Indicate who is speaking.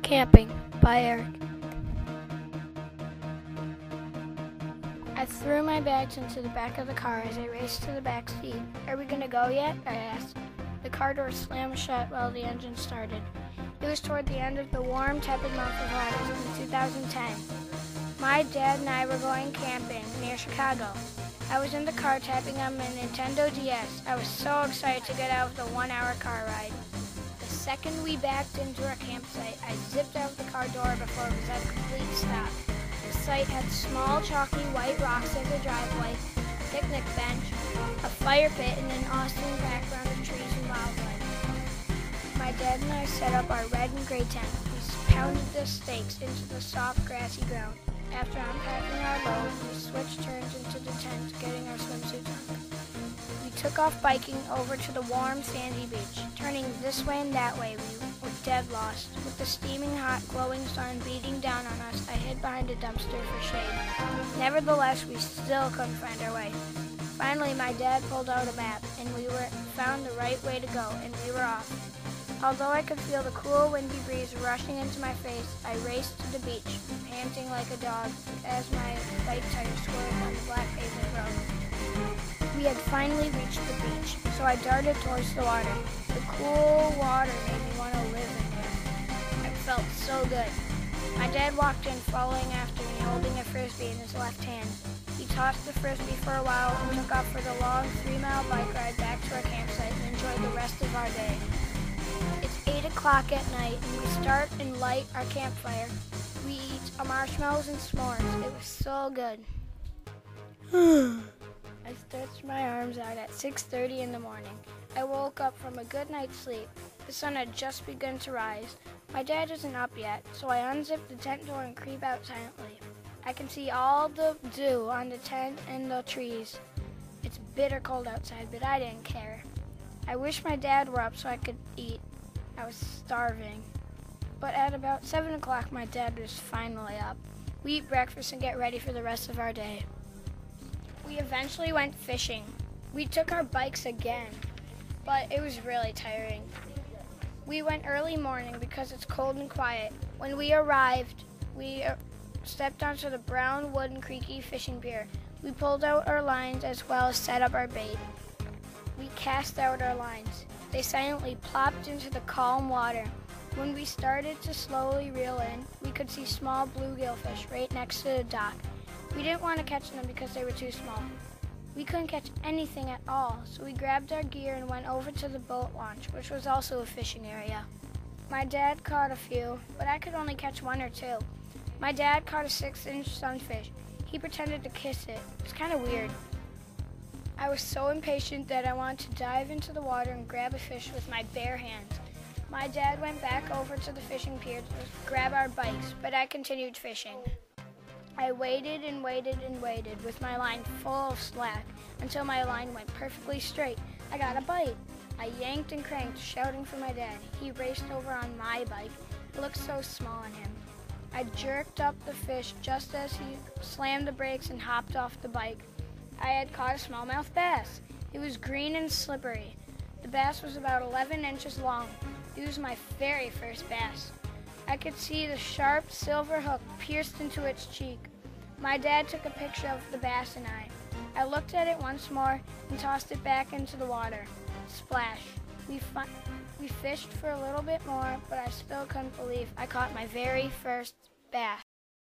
Speaker 1: Camping by Eric. I threw my bags into the back of the car as I raced to the back seat. "Are we gonna go yet?" I asked. The car door slammed shut while the engine started. It was toward the end of the warm, tepid month of August in 2010. My dad and I were going camping near Chicago. I was in the car tapping on my Nintendo DS. I was so excited to get out of the 1-hour car ride. The second we backed into our campsite, I zipped out the car door before it was at a complete stop. The site had small, chalky white rocks as a driveway, a picnic bench, a fire pit, and an awesome background of trees and wildlife. My dad and I set up our red and gray tent. We pounded the stakes into the soft, grassy ground. After unpacking our load, we switched turns into the tent, getting our swimsuits on. We took off biking over to the warm, sandy beach. Turning this way and that way, we were dead lost. With the steaming hot, glowing sun beating down on us, I hid behind a dumpster for shade. Nevertheless, we still couldn't find our way. Finally, my dad pulled out a map, and we found the right way to go, and we were off. Although I could feel the cool, windy breeze rushing into my face, I raced to the beach, panting like a dog as my bike tires swerved on the black pavement road. We had finally reached the beach, so I darted towards the water. The cool water made me want to live in there. It felt so good. My dad walked in, following after me, holding a frisbee in his left hand. He tossed the frisbee for a while and took off for the long 3-mile bike ride back to our campsite and enjoyed the rest of our day. It's 8 o'clock at night, and we start and light our campfire. We eat marshmallows and s'mores. It was so good. I stretched my arms out at 6:30 in the morning. I woke up from a good night's sleep. The sun had just begun to rise. My dad isn't up yet, so I unzip the tent door and creep out silently. I can see all the dew on the tent and the trees. It's bitter cold outside, but I didn't care. I wish my dad were up so I could eat. I was starving. But at about 7 o'clock, my dad was finally up. We eat breakfast and get ready for the rest of our day. We eventually went fishing. We took our bikes again, but it was really tiring. We went early morning because it's cold and quiet. When we arrived, we stepped onto the brown, wooden, creaky fishing pier. We pulled out our lines as well as set up our bait. We cast out our lines. They silently plopped into the calm water. When we started to slowly reel in, we could see small bluegill fish right next to the dock. We didn't want to catch them because they were too small. We couldn't catch anything at all, so we grabbed our gear and went over to the boat launch, which was also a fishing area. My dad caught a few, but I could only catch 1 or 2. My dad caught a 6-inch sunfish. He pretended to kiss it. It was kind of weird. I was so impatient that I wanted to dive into the water and grab a fish with my bare hands. My dad went back over to the fishing pier to grab our bikes, but I continued fishing. I waited and waited and waited with my line full of slack until my line went perfectly straight. I got a bite. I yanked and cranked, shouting for my dad. He raced over on my bike. It looked so small on him. I jerked up the fish just as he slammed the brakes and hopped off the bike. I had caught a smallmouth bass. It was green and slippery. The bass was about 11 inches long. It was my very first bass. I could see the sharp silver hook pierced into its cheek. My dad took a picture of the bass and I looked at it once more and tossed it back into the water. Splash. We fished for a little bit more, but I still couldn't believe I caught my very first bass.